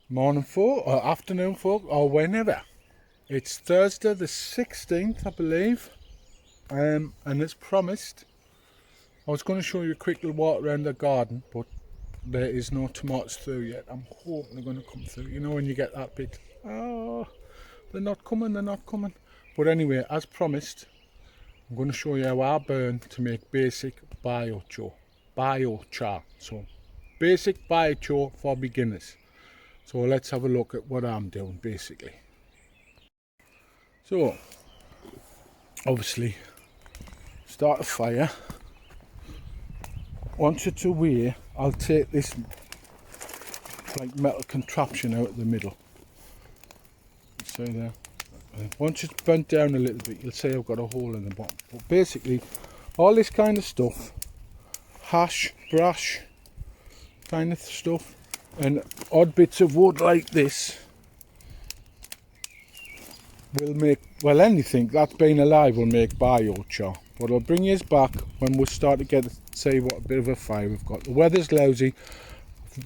Morning folk, or afternoon folk, or whenever. It's Thursday the 16th, I believe, and as promised, I was going to show you a quick little walk around the garden, but there is no tomatoes through yet. I'm hoping they're going to come through. You know when you get that bit, oh, they're not coming, they're not coming. But anyway, as promised, I'm going to show you how I burn to make basic biochar. So, basic biochar for beginners. So let's have a look at what I'm doing basically. So, obviously, start a fire. Once it's away, I'll take this like metal contraption out of the middle. So there. Once it's burnt down a little bit, you'll see I've got a hole in the bottom. But basically, all this kind of stuff, hash, brush, kind of stuff, and odd bits of wood like this will make, well, anything that's been alive will make biochar. But I'll bring you back when we start to get, say, what a bit of a fire we've got. The weather's lousy.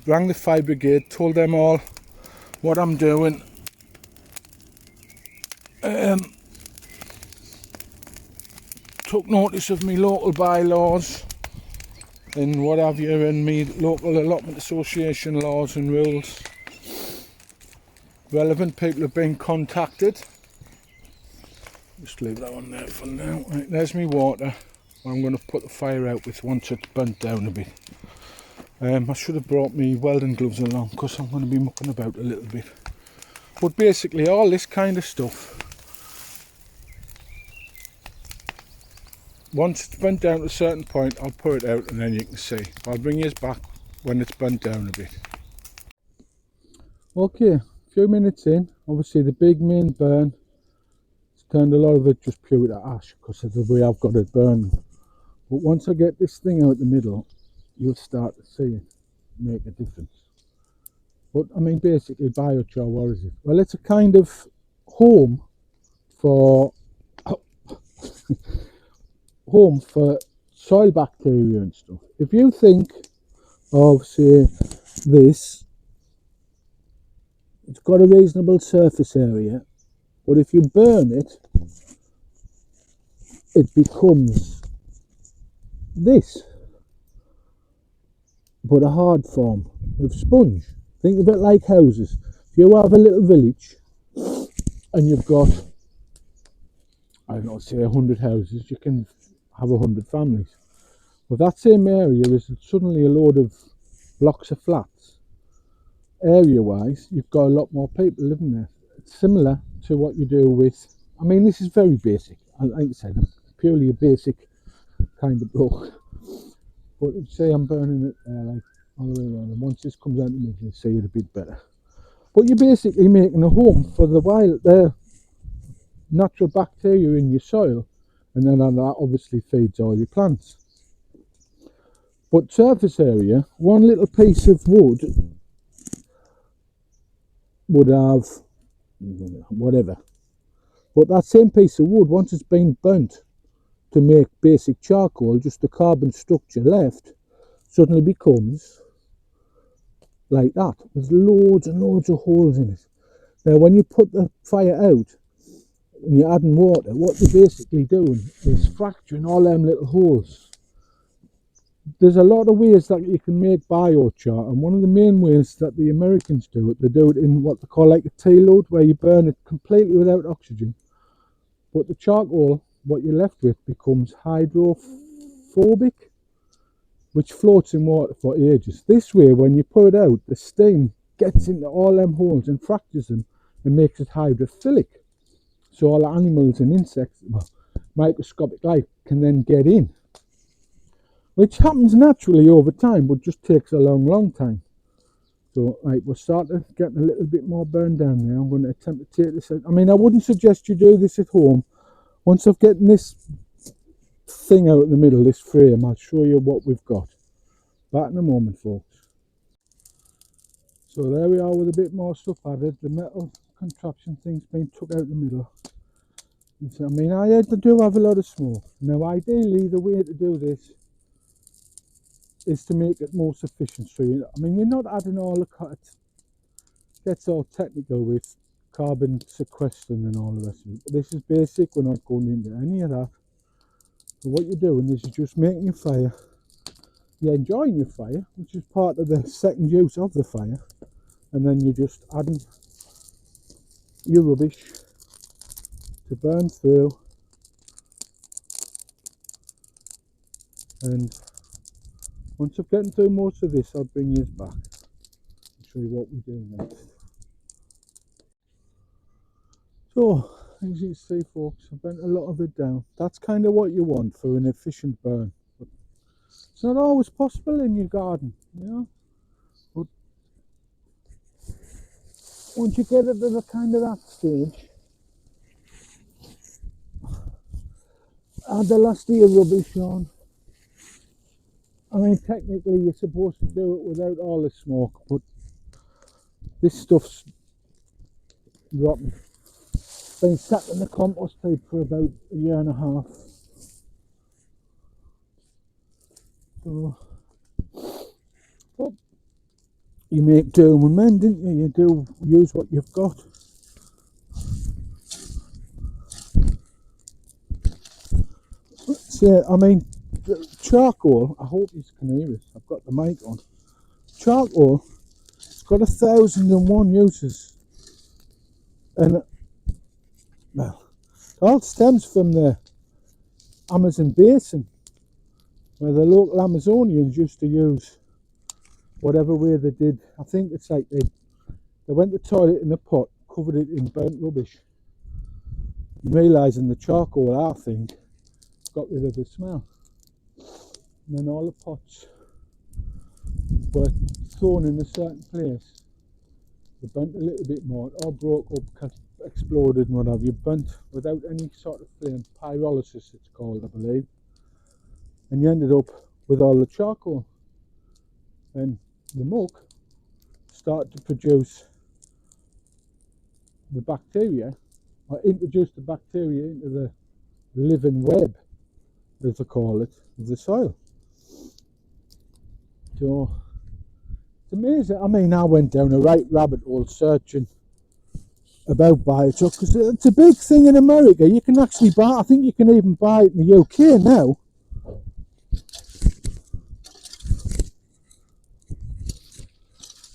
Rang the fire brigade, told them all what I'm doing. Took notice of me local bylaws and what have you, and me local allotment association laws and rules. Relevant people have been contacted. Just leave that one there for now. Right, there's me water. I'm going to put the fire out with once it's burnt down a bit. I should have brought me welding gloves along because I'm going to be mucking about a little bit. But basically all this kind of stuff, once it's burnt down to a certain point, I'll pour it out and then you can see. I'll bring you back when it's burnt down a bit. Okay, a few minutes in, obviously the big main burn, it's turned a lot of it just pure to ash because of the way I've got it burning. But once I get this thing out the middle, you'll start to see it make a difference. But I mean, basically biochar, what is it? Well, it's a kind of home for soil bacteria and stuff. If you think of, say, this, it's got a reasonable surface area, but if you burn it, it becomes this, but a hard form of sponge. Think of it like houses. If you have a little village and you've got, I don't know, say 100 houses, you can have 100 families. Well, that same area is suddenly a load of blocks of flats. Area-wise, you've got a lot more people living there. It's similar to what you do with, I mean, this is very basic. Like I said, I'm purely a basic kind of bloke. But say I'm burning it like all the way around, and once this comes out, you can see it a bit better. But you're basically making a home for the natural bacteria in your soil, and then that obviously feeds all your plants. But surface area, one little piece of wood would have whatever. But that same piece of wood, once it's been burnt to make basic charcoal, just the carbon structure left suddenly becomes like that. There's loads and loads of holes in it. Now, when you put the fire out and you're adding water, what you're basically doing is fracturing all them little holes. There's a lot of ways that you can make biochar, and one of the main ways that the Americans do it, they do it in what they call like a T-load, where you burn it completely without oxygen. But the charcoal, what you're left with, becomes hydrophobic, which floats in water for ages. This way, when you pour it out, the steam gets into all them holes and fractures them and makes it hydrophilic. So all the animals and insects, well, microscopic life, can then get in, which happens naturally over time, but just takes a long time. So, right, we're starting getting a little bit more burned down now. I'm going to attempt to take this out. I mean, I wouldn't suggest you do this at home. Once I've gotten this thing out in the middle, this frame, I'll show you what we've got. Back in a moment, folks. So there we are with a bit more stuff added. The metal contraption thing's been took out the middle. I mean, I do have a lot of smoke. Now, ideally, the way to do this is to make it more sufficient. So, I mean, you're not adding all the cut. gets all technical with carbon sequestering and all the rest of it. But this is basic, we're not going into any of that. So what you're doing is you're just making your fire. You're enjoying your fire, which is part of the second use of the fire. And then you're just adding your rubbish to burn through. And once I've gotten through most of this, I'll bring you back and show you what we do next. So, as you can see folks, I've bent a lot of it down. That's kind of what you want for an efficient burn. But it's not always possible in your garden, you know. But once you get it to the kind of that stage, add the last of your rubbish on. I mean, technically you're supposed to do it without all the smoke, but this stuff's rotten. It's been sat in the compost heap for about a year and a half. So, but you make do and mend, didn't you? You do use what you've got. So, I mean, charcoal, I hope you can hear it, I've got the mic on. Charcoal, it's got 1,001 uses. And, well, it all stems from the Amazon basin, where the local Amazonians used to use whatever way they did. I think it's like they went to the toilet in a pot, covered it in burnt rubbish, and realising the charcoal, I think, got rid of the smell. And then all the pots were thrown in a certain place. They burnt a little bit more, it all broke up, exploded and what have you, burnt without any sort of flame, pyrolysis it's called, I believe. And you ended up with all the charcoal. And the muck started to produce the bacteria, or introduce the bacteria into the living web, as they call it, of the soil. So it's amazing. I mean, I went down a right rabbit hole searching about biochar, because it's a big thing in America. You can actually buy, I think you can even buy it in the UK now.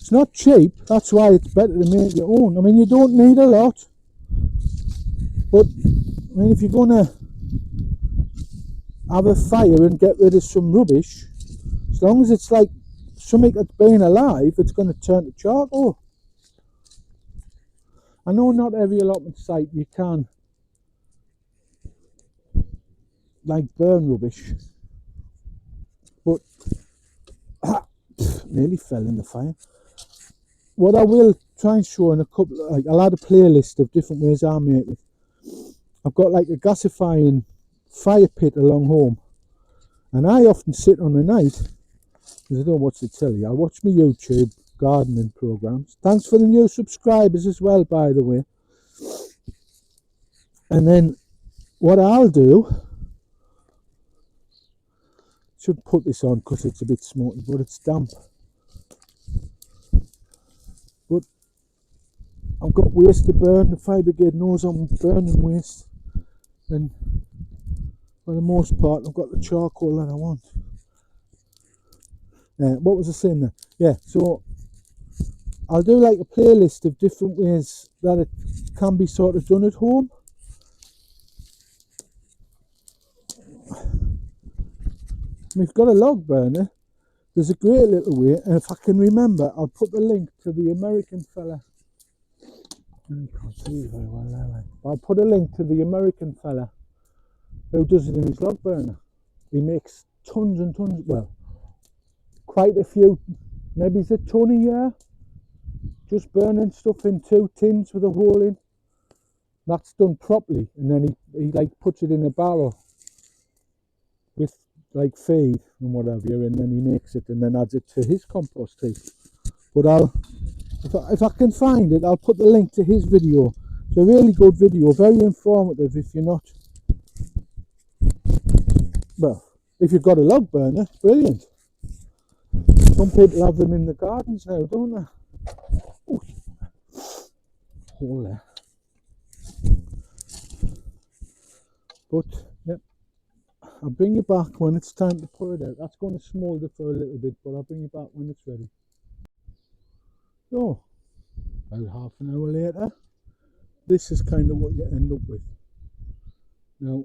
It's not cheap, that's why it's better to make your own. I mean, you don't need a lot, but I mean, if you're going to have a fire and get rid of some rubbish, as long as it's like something that's been alive, it's going to turn to charcoal. I know not every allotment site you can like burn rubbish, but nearly fell in the fire. What I will try and show in a couple, like I'll add a playlist of different ways I make it. I've got like a gasifying fire pit along home, and I often sit on the night, because I don't watch the telly, I watch my YouTube gardening programs. Thanks for the new subscribers as well, by the way. And then what I'll do, should put this on because it's a bit smoky, but it's damp. But I've got waste to burn. The fire brigade knows I'm burning waste, and for the most part I've got the charcoal that I want. What was I saying there? Yeah, so I'll do like a playlist of different ways that it can be sort of done at home. We've got a log burner. There's a great little way, and if I can remember, I'll put the link to the American fella. You can't see very well there. I'll put a link to the American fella who does it in his log burner. He makes tons and tons, well, quite a few, maybe it's a ton a year, just burning stuff in 2 tins with a hole in. That's done properly, and then he like puts it in a barrel with like feed and whatever, and then he makes it and then adds it to his compost heap. But if I can find it, I'll put the link to his video. It's a really good video, very informative if you're not, well, if you've got a log burner, brilliant. Some people have them in the gardens now, don't they? Ooh. hole there. But yeah, I'll bring you back when it's time to pour it out. That's going to smoulder for a little bit, but I'll bring you back when it's ready. So, about half an hour later, this is kind of what you end up with. Now,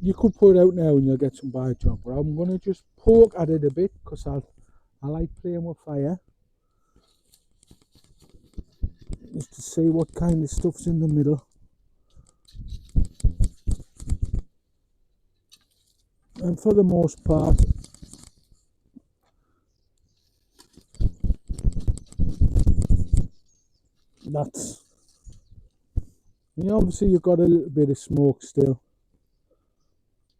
you could pour it out now and you'll get some biochar, but I'm going to just poke at it a bit because I like playing with fire. Just to see what kind of stuff's in the middle. And for the most part, that's, obviously you've got a little bit of smoke still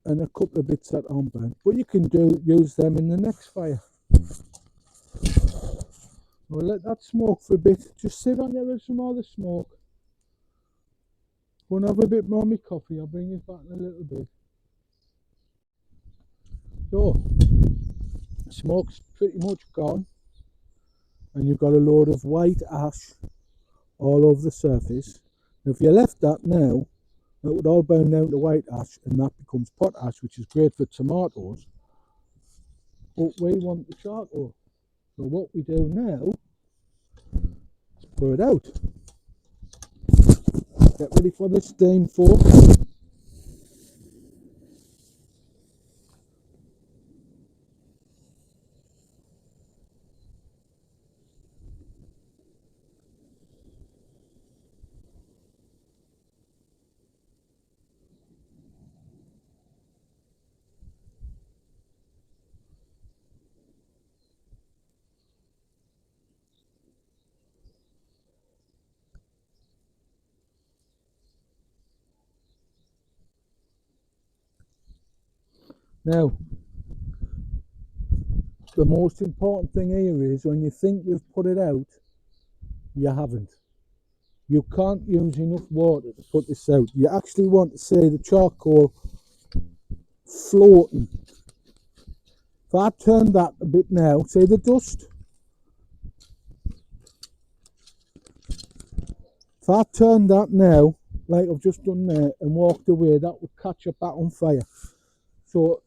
and a couple of bits that aren't burnt, but you can use them in the next fire. We'll let that smoke for a bit, just sit on there with some more of the smoke. Go and have a bit more of my coffee, I'll bring it back in a little bit. So, smoke's pretty much gone, and you've got a load of white ash all over the surface. Now, if you left that now, it would all burn down to white ash, and that becomes potash, which is great for tomatoes. But we want the charcoal. So what we do now is pour it out. Get ready for the steam, folks. Now, the most important thing here is when you think you've put it out, you haven't. You can't use enough water to put this out. You actually want to see the charcoal floating. If I turn that a bit now, see the dust? If I turn that now, like I've just done there, and walked away, that would catch up back on fire. So,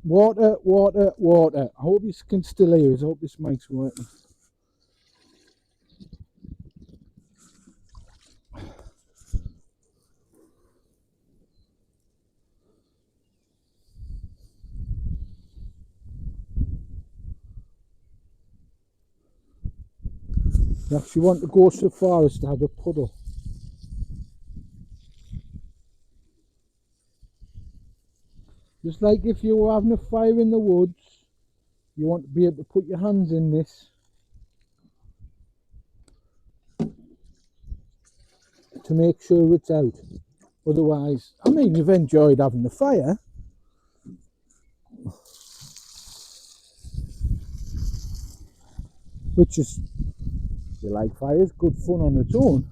water, water, water. I hope you can still hear us. I hope this mic's working. You actually want to go so far as to have a puddle. Just like if you were having a fire in the woods, you want to be able to put your hands in this to make sure it's out. Otherwise, I mean, you've enjoyed having the fire, which is, if you like fire, it's good fun on its own.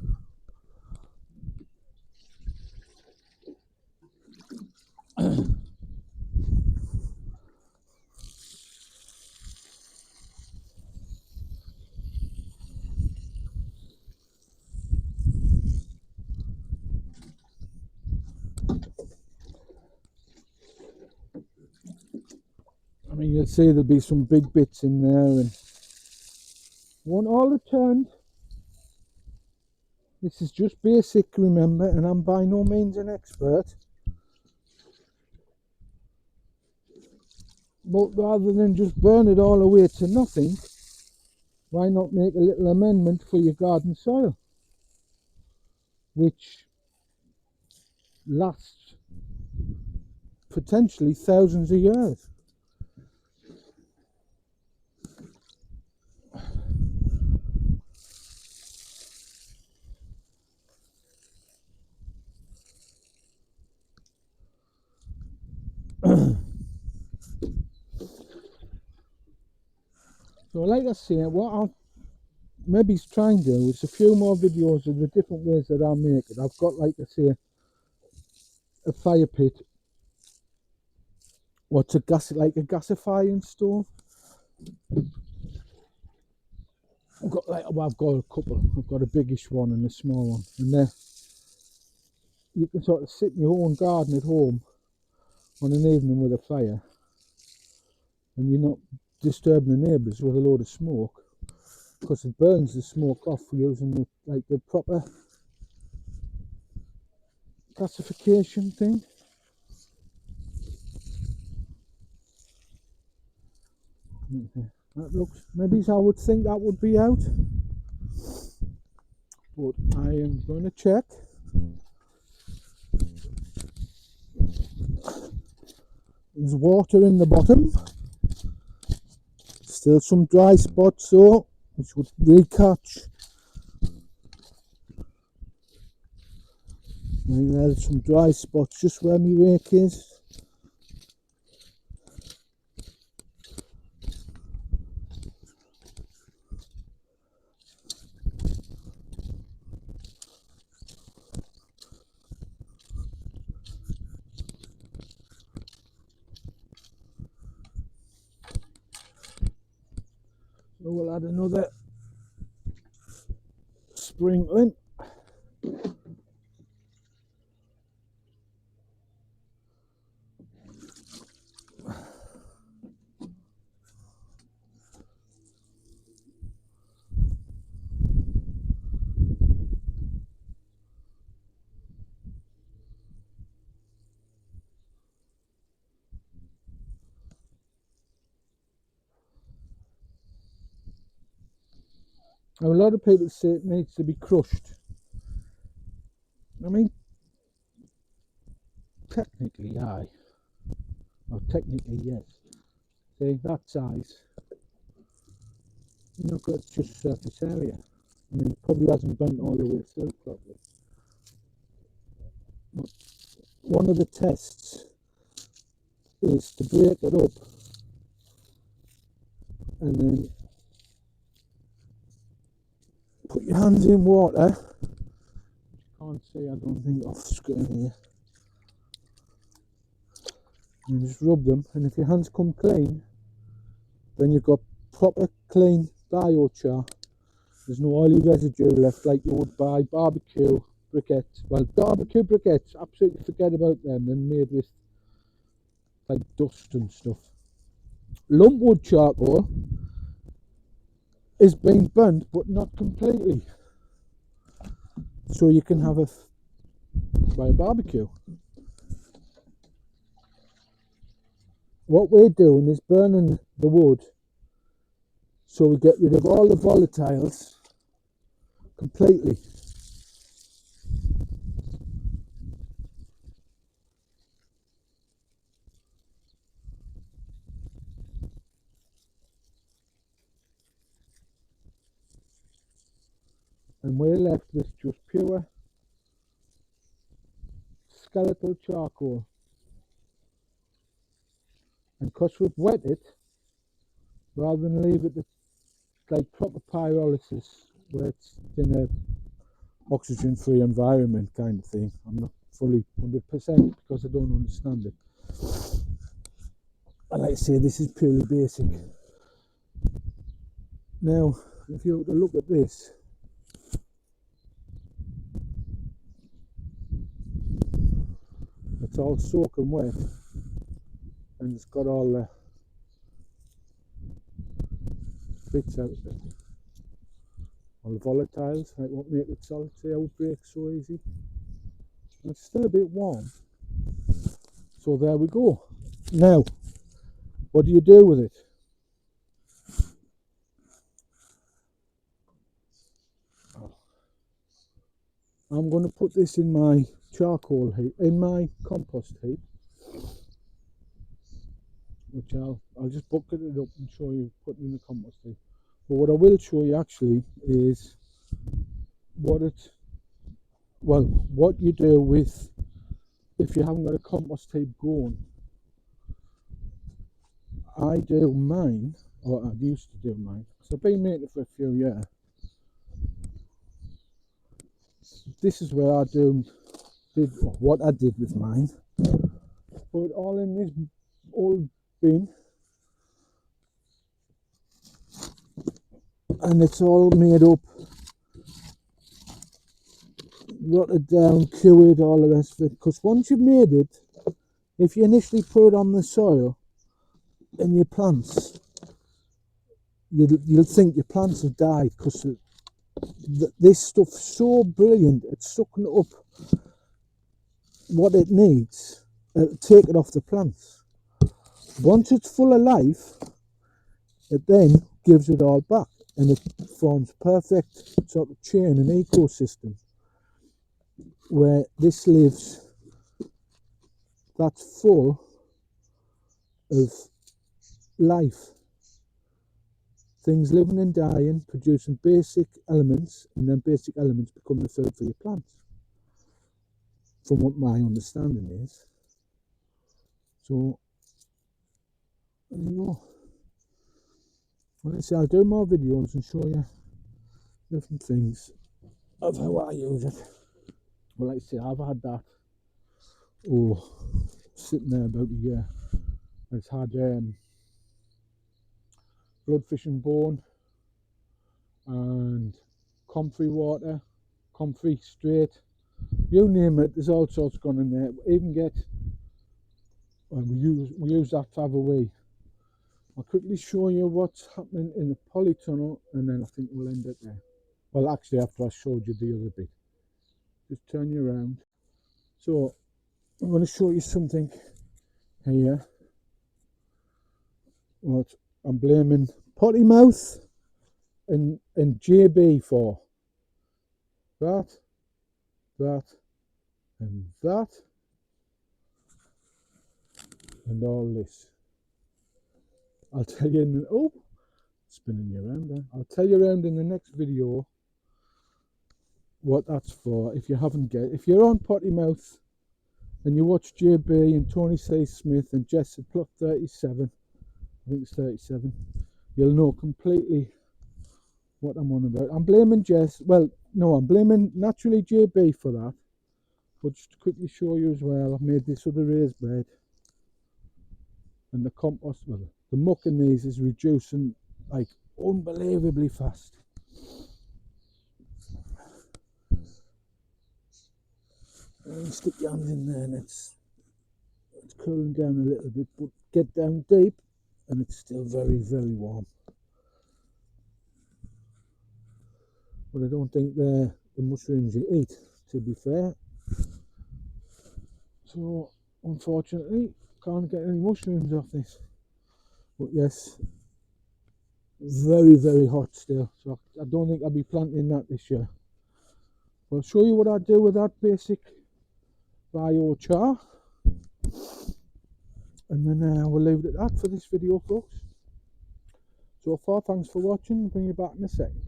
I mean, you'll see there'll be some big bits in there, and won't all have turned. This is just basic, remember, and I'm by no means an expert. But rather than just burn it all away to nothing, why not make a little amendment for your garden soil, which lasts potentially thousands of years. So like I say, what I'll maybe try and do is a few more videos of the different ways that I make it. I've got, like I say, a fire pit. What's a gas, like a gasifying stove? I've got a couple. I've got a biggish one and a small one, and there you can sort of sit in your own garden at home on an evening with a fire, and you're not disturbing the neighbours with a load of smoke, because it burns the smoke off using the proper classification thing. That looks, maybe I would think that would be out, but I am going to check. There's water in the bottom, still some dry spots though, which would recatch. There's some dry spots just where my rake is. So we'll add another sprinkling. Now, a lot of people say it needs to be crushed. I mean, technically, aye. Or technically, yes. See, that size. You've not got just surface area. I mean, it probably hasn't burnt all the way through properly. But one of the tests is to break it up and then put your hands in water. Can't see, I don't think, off screen here. And just rub them, and if your hands come clean, then you've got proper clean biochar. There's no oily residue left like you would buy barbecue briquettes. Well, barbecue briquettes, absolutely forget about them. They're made with like dust and stuff. Lumpwood charcoal is being burnt, but not completely. So you can have a barbecue. What we're doing is burning the wood so we get rid of all the volatiles completely. And we're left with just pure skeletal charcoal. And because we've wet it, rather than leave it like proper pyrolysis, where it's in a oxygen-free environment kind of thing. I'm not fully 100% because I don't understand it. I like to say this is purely basic. Now, if you were to look at this, it's all soaking wet, and it's got all the bits out of it. All the volatiles, like what make it solid, see how it breaks so easy. And it's still a bit warm. So there we go. Now, what do you do with it? I'm going to put this in my charcoal heap, in my compost heap, which I'll just bucket it up and show you putting in the compost heap. But what I will show you actually is what you do with, if you haven't got a compost heap going. I do mine, or I used to do mine, so I've been making it for a few years. This is where I did what I did with mine. Put it all in this old bin. and it's all made up, rotted down, cured, all the rest of it. Because once you've made it, if you initially put it on the soil and your plants, you'll think your plants have died, because this stuff's so brilliant. It's sucking up what it needs, take it off the plants. Once it's full of life, it then gives it all back, and it forms perfect sort of chain and ecosystem where this lives, that's full of life, things living and dying, producing basic elements, and then basic elements become the food for your plants, from what my understanding is. So there you go. Well, let's see, I'll do more videos and show you different things of how I use it. Well, like I say, I've had that sitting there about a year. It's had bloodfish and bone and comfrey water, comfrey straight, you name it, there's all sorts gone in there. We even get, we use that to have a wee. I'll quickly show you what's happening in the polytunnel, and then I think we'll end it there. Well, actually, after I showed you the other bit, just turn you around. So I'm going to show you something here. What I'm blaming potty mouth and JB for. That, and that, and all this. I'll tell you in the, spinning you around there. I'll tell you around in the next video what that's for. If you haven't get, if you're on potty mouth and you watch JB and Tony C. Smith and Jess at Plot 37, I think it's 37, you'll know completely what I'm on about. I'm blaming Jess, well, no, I'm blaming naturally JB for that. But just to quickly show you as well, I've made this other raised bed, and the compost, well, the muck in these is reducing like unbelievably fast. And stick your hand in there, and it's cooling down a little bit, but get down deep and it's still very, very warm. But I don't think they're the mushrooms you eat, to be fair. So unfortunately, can't get any mushrooms off this. But yes, very, very hot still. So I don't think I'll be planting that this year. But I'll show you what I do with that basic biochar, and then we'll leave it at that for this video, folks. So far, thanks for watching. I'll bring you back in a second.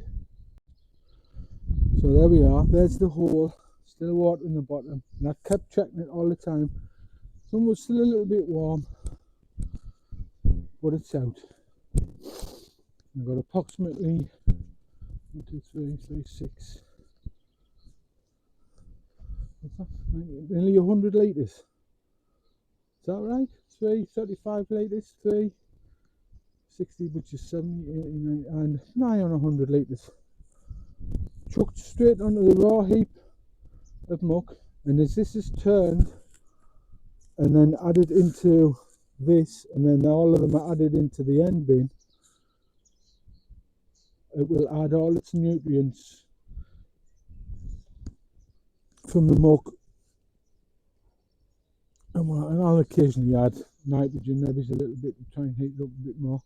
So there we are, there's the hole, still water in the bottom, and I kept checking it all the time. Some was still a little bit warm, but it's out. I've got approximately 1, 2, 3, 3, 6, what's that? Nearly 100 litres. Is that right? 35 litres, 60, which is 70, 89, and nigh on 100 litres. Chucked straight onto the raw heap of muck, and as this is turned and then added into this, and then all of them are added into the end bin, it will add all its nutrients from the muck, and I'll occasionally add nitrogen, maybe a little bit to try and heat it up a bit more.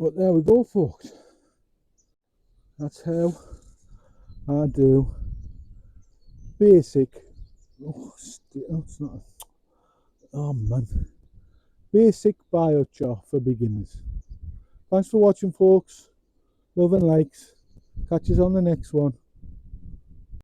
But there we go, folks. That's how I do basic, it's not, oh man, basic biochar for beginners. Thanks for watching, folks. Love and likes. Catch us on the next one.